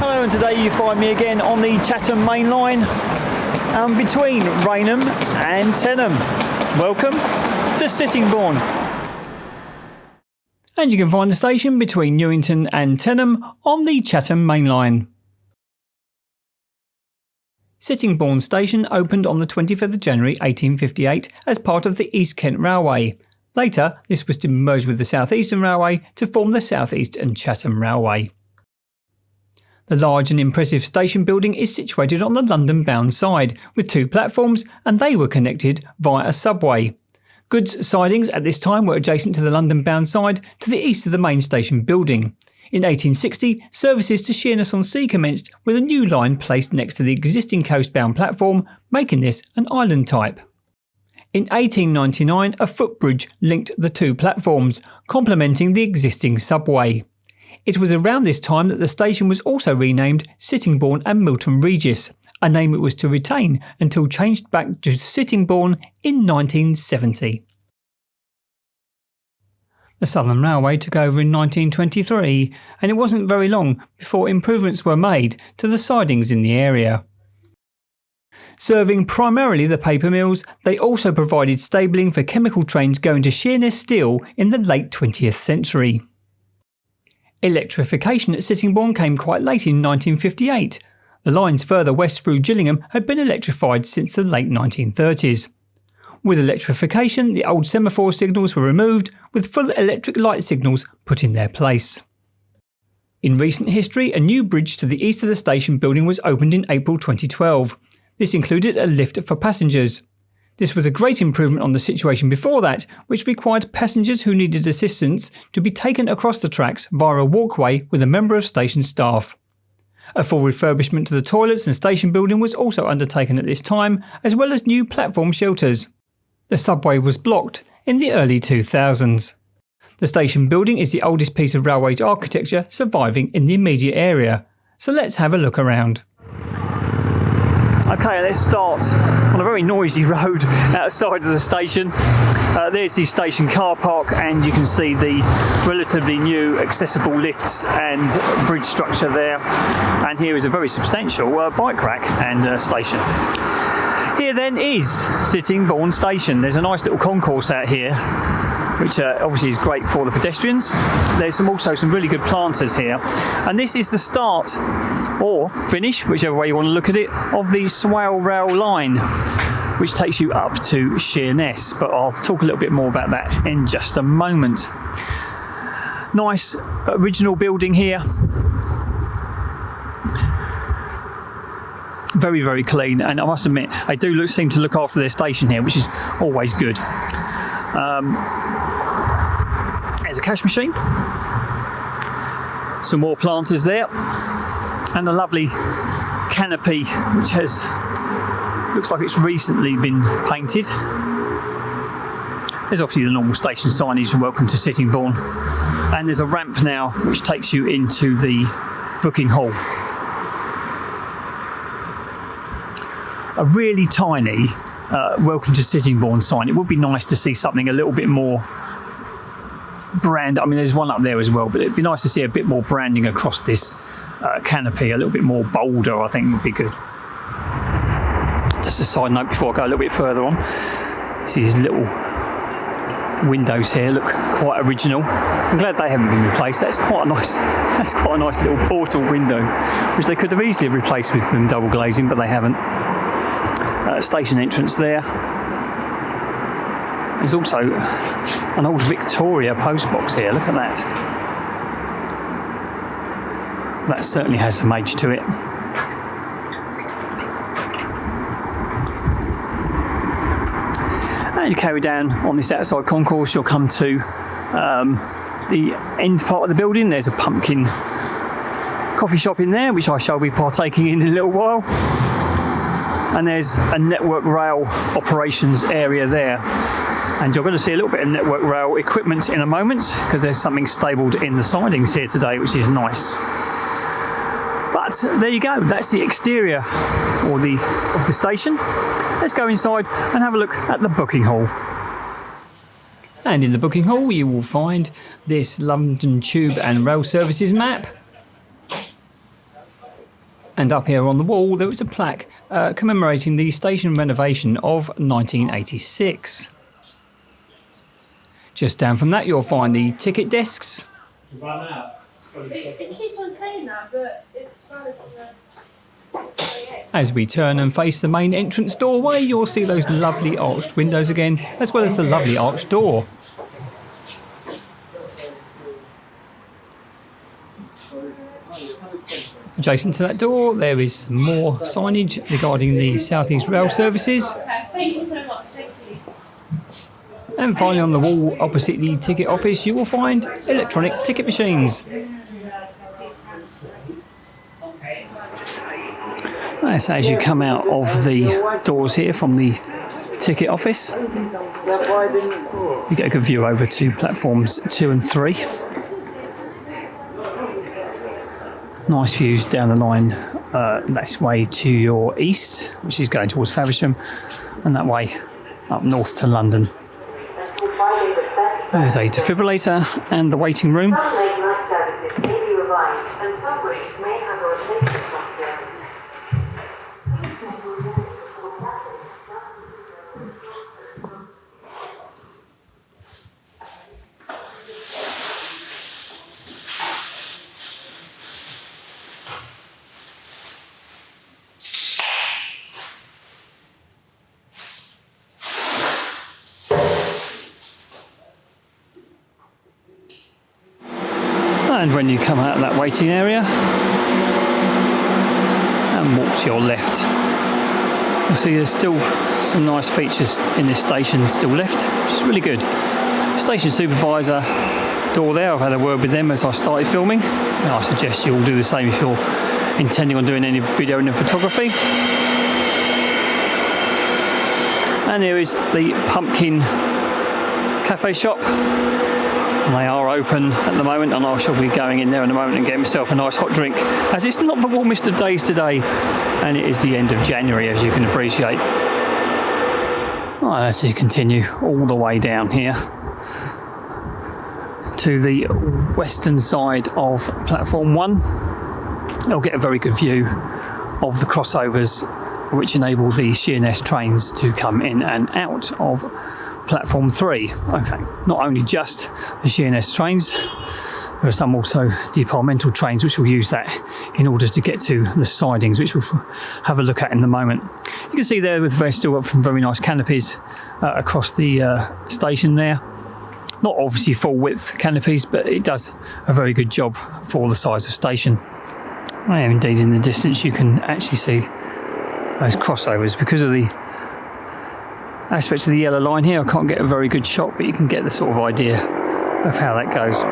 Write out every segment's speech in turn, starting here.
Hello, and today you find me again on the Chatham Main Line between Rainham and Tenham. Welcome to Sittingbourne. And you can find the station between Newington and Tenham on the Chatham Main Line. Sittingbourne Station opened on the 25th of January 1858 as part of the East Kent Railway. Later, this was to merge with the South Eastern Railway to form the South East and Chatham Railway. The large and impressive station building is situated on the London-bound side, with two platforms, and they were connected via a subway. Goods sidings at this time were adjacent to the London-bound side to the east of the main station building. In 1860, services to Sheerness-on-Sea commenced, with a new line placed next to the existing coastbound platform, making this an island type. In 1899, a footbridge linked the two platforms, complementing the existing subway. It was around this time that the station was also renamed Sittingbourne and Milton Regis, a name it was to retain until changed back to Sittingbourne in 1970. The Southern Railway took over in 1923, and it wasn't very long before improvements were made to the sidings in the area. Serving primarily the paper mills, they also provided stabling for chemical trains going to Sheerness Steel in the late 20th century. Electrification at Sittingbourne came quite late in 1958. The lines further west through Gillingham had been electrified since the late 1930s. With electrification, the old semaphore signals were removed, with full electric light signals put in their place. In recent history, a new bridge to the east of the station building was opened in April 2012. This included a lift for passengers. This was a great improvement on the situation before that, which required passengers who needed assistance to be taken across the tracks via a walkway with a member of station staff. A full refurbishment to the toilets and station building was also undertaken at this time, as well as new platform shelters. The subway was blocked in the early 2000s. The station building is the oldest piece of railway architecture surviving in the immediate area, so let's have a look around. Okay, let's start on a very noisy road outside of the station. There's the station car park, and you can see the relatively new accessible lifts and bridge structure there. And here is a very substantial bike rack and station. Here then is Sittingbourne Station. There's a nice little concourse out here, which obviously is great for the pedestrians. There's also some really good planters here. And this is the start, or finish, whichever way you want to look at it, of the Swale Rail line, which takes you up to Sheerness. But I'll talk a little bit more about that in just a moment. Nice original building here. Very, very clean, and I must admit, they do seem to look after their station here, which is always good. There's a cash machine, some more planters there, and a lovely canopy which looks like it's recently been painted. There's obviously the normal station signage, welcome to Sittingbourne, and there's a ramp now which takes you into the booking hall. A really tiny welcome to Sittingbourne sign. It would be nice to see something a little bit more brand. I mean, there's one up there as well, but it'd be nice to see a bit more branding across this canopy, a little bit more bolder, I think would be good. Just a side note before I go a little bit further on. See these little windows here look quite original. I'm glad they haven't been replaced. That's quite a nice little portal window, which they could have easily replaced with them double glazing, but they haven't. Station entrance there. There's also an old Victoria postbox here. Look at that. That certainly has some age to it. And you carry down on this outside concourse, you'll come to the end part of the building. There's a pumpkin coffee shop in there, which I shall be partaking in a little while. And there's a Network Rail operations area there. And you're going to see a little bit of Network Rail equipment in a moment, because there's something stabled in the sidings here today, which is nice. But there you go, that's the exterior of the station. Let's go inside and have a look at the booking hall. And in the booking hall you will find this London Tube and Rail Services map. And up here on the wall there is a plaque commemorating the station renovation of 1986. Just down from that you'll find the ticket desks. It keeps on saying that, but it's As we turn and face the main entrance doorway, you'll see those lovely arched windows again, as well as the lovely arched door. Adjacent to that door, there is some more signage regarding the South East Rail services. Thank you so much. Thank you. And finally on the wall opposite the ticket office you will find electronic ticket machines. That's as you come out of the doors here from the ticket office. You get a good view over to platforms 2 and 3. Nice views down the line, that's way to your east, which is going towards Faversham, and that way up north to London. There's a defibrillator and the waiting room. And when you come out of that waiting area and walk to your left, you'll see there's still some nice features in this station still left, which is really good. Station supervisor door there, I've had a word with them as I started filming, and I suggest you all do the same if you're intending on doing any video and photography. And there is the Pumpkin Cafe shop. And they are open at the moment, and I shall be going in there in a moment and getting myself a nice hot drink, as it's not the warmest of days today and it is the end of January, as you can appreciate. Right, let's continue all the way down here to the western side of platform 1. You'll get a very good view of the crossovers which enable the Sheerness trains to come in and out of platform 3. Okay, not only just the Sheerness trains, there are some also departmental trains which will use that in order to get to the sidings, which we'll have a look at in a moment. You can see there with still got some very nice canopies across the station there. Not obviously full width canopies, but it does a very good job for the size of station. And indeed in the distance you can actually see those crossovers because of the aspects of the yellow line here. I can't get a very good shot, but you can get the sort of idea of how that goes.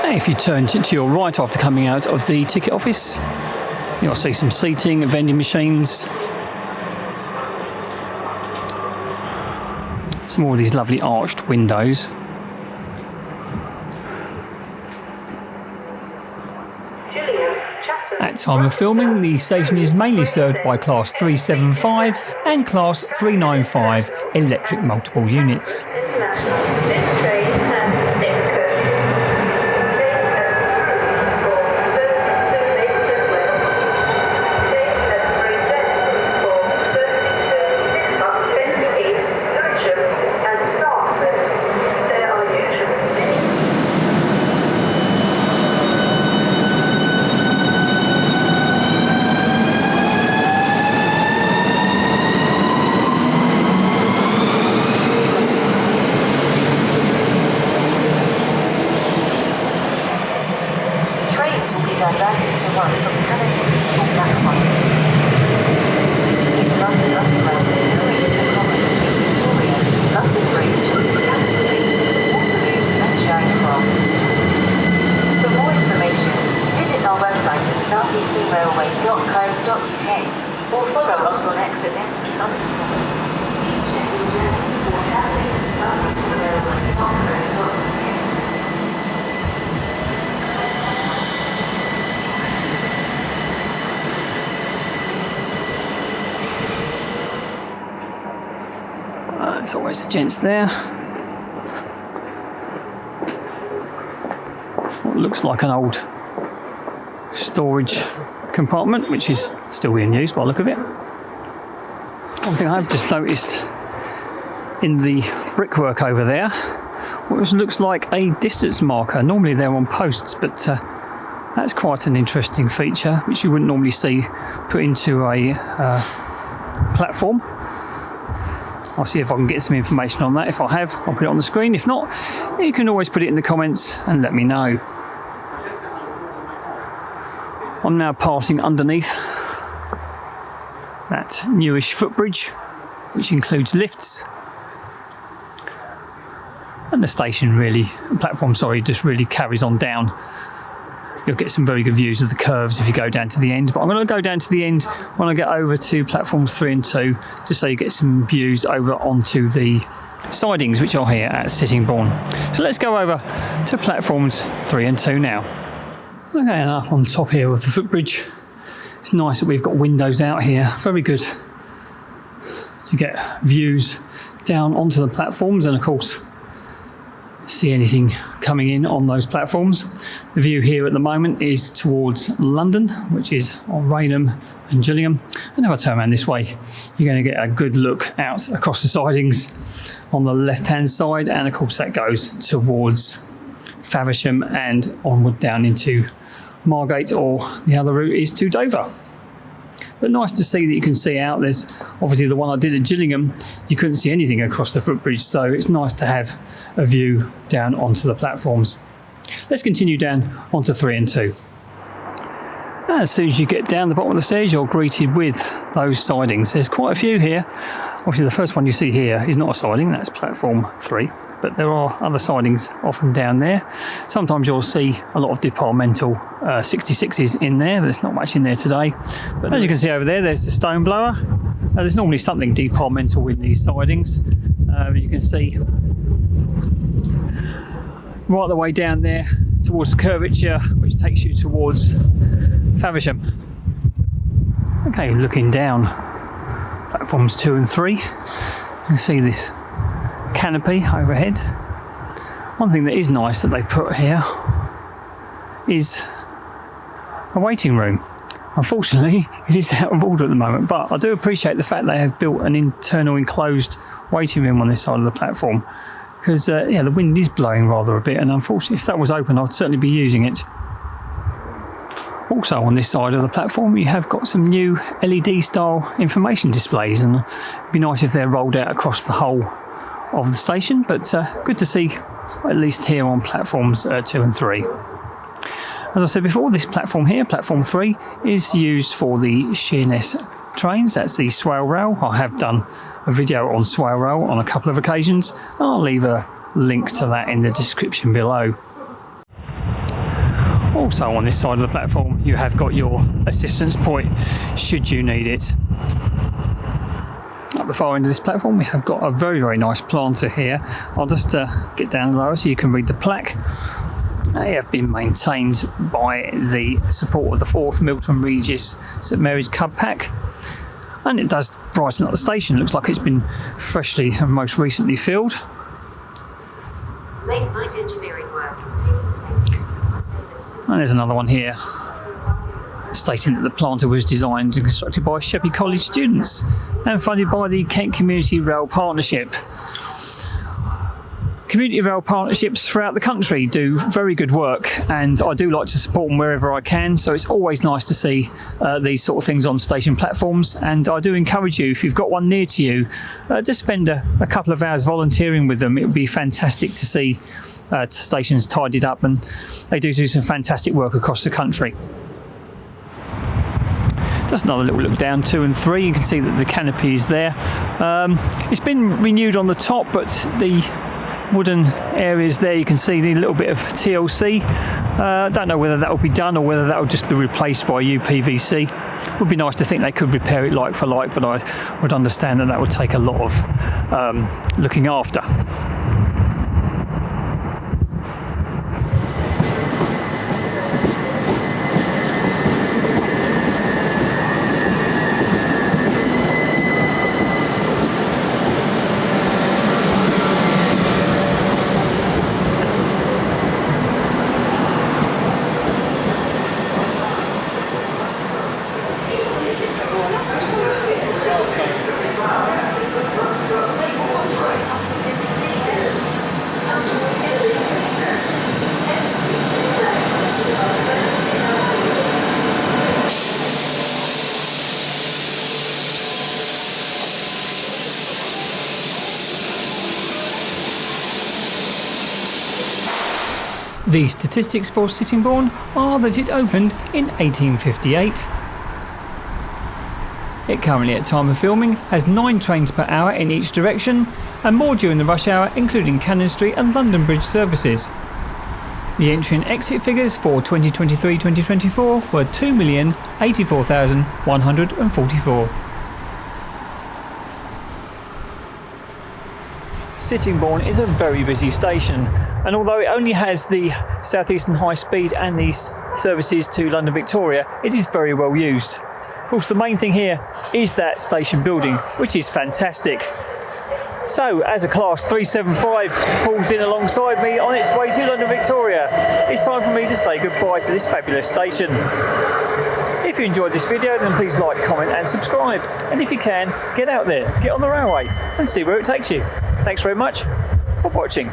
And if you turn to your right after coming out of the ticket office, you'll see some seating and vending machines. Some more of these lovely arched windows. At time of filming, the station is mainly served by Class 375 and Class 395 electric multiple units. or follow us on SMS and underscore. It's always the gents there. What looks like an old storage compartment, which is still being used by the look of it. One thing I've just noticed in the brickwork over there, what looks like a distance marker. Normally they're on posts, but that's quite an interesting feature, which you wouldn't normally see put into a platform. I'll see if I can get some information on that. If I have, I'll put it on the screen. If not, you can always put it in the comments and let me know. I'm now passing underneath that newish footbridge, which includes lifts. And the station just really carries on down. You'll get some very good views of the curves if you go down to the end. But I'm going to go down to the end when I get over to platforms 3 and 2, just so you get some views over onto the sidings, which are here at Sittingbourne. So let's go over to platforms 3 and 2 now. Okay, up on top here of the footbridge. It's nice that we've got windows out here. Very good to get views down onto the platforms, and of course see anything coming in on those platforms. The view here at the moment is towards London, which is on Raynham and Gillingham. And if I turn around this way, you're going to get a good look out across the sidings on the left hand side, and of course that goes towards Faversham and onward down into Margate, or the other route is to Dover. But nice to see that you can see out. There's obviously the one I did at Gillingham, you couldn't see anything across the footbridge, so it's nice to have a view down onto the platforms. Let's continue down onto 3 and 2. As soon as you get down the bottom of the stairs, you're greeted with those sidings. There's quite a few here. Obviously the first one you see here is not a siding, that's platform 3, but there are other sidings often down there. Sometimes you'll see a lot of departmental 66s in there, but there's not much in there today. But as you can see over there, there's the stone blower. There's normally something departmental in these sidings. You can see right the way down there towards the curvature, which takes you towards Faversham. Okay, looking down platforms 2 and 3, you can see this canopy overhead. One thing that is nice that they put here is a waiting room. Unfortunately, it is out of order at the moment, but I do appreciate the fact they have built an internal enclosed waiting room on this side of the platform, because the wind is blowing rather a bit, and unfortunately if that was open I'd certainly be using it. Also on this side of the platform you have got some new LED style information displays, and it'd be nice if they're rolled out across the whole of the station, but good to see at least here on platforms 2 and 3. As I said before, this platform here, platform 3, is used for the Sheerness trains. That's the Swale Rail. I have done a video on Swale Rail on a couple of occasions. I'll leave a link to that in the description below. Also on this side of the platform you have got your assistance point should you need it. At the far end of this platform we have got a very nice planter here. I'll just get down lower so you can read the plaque. They have been maintained by the support of the 4th Milton Regis St Mary's Cub Pack, and it does brighten up the station. It looks like it's been freshly and most recently filled. Late night engineering work is taking place. And there's another one here stating that the planter was designed and constructed by Sheppey College students and funded by the Kent Community Rail Partnership. Community rail partnerships throughout the country do very good work, and I do like to support them wherever I can, so it's always nice to see these sort of things on station platforms, and I do encourage you, if you've got one near to you, just spend a couple of hours volunteering with them. It would be fantastic to see stations tidied up, and they do some fantastic work across the country. Just another little look down 2 and 3, you can see that the canopy is there. It's been renewed on the top, but the wooden areas there you can see need a little bit of TLC. Don't know whether that will be done or whether that will just be replaced by UPVC. Would be nice to think they could repair it like for like, but I would understand that would take a lot of looking after. The statistics for Sittingbourne are that it opened in 1858. It currently, at time of filming, has 9 trains per hour in each direction, and more during the rush hour, including Cannon Street and London Bridge services. The entry and exit figures for 2023-2024 were 2,084,144. Sittingbourne is a very busy station, and although it only has the South Eastern High Speed and the services to London Victoria, it is very well used. Of course, the main thing here is that station building, which is fantastic. So, as a Class 375 pulls in alongside me on its way to London Victoria, it's time for me to say goodbye to this fabulous station. If you enjoyed this video, then please like, comment and subscribe. And if you can, get out there, get on the railway and see where it takes you. Thanks very much for watching.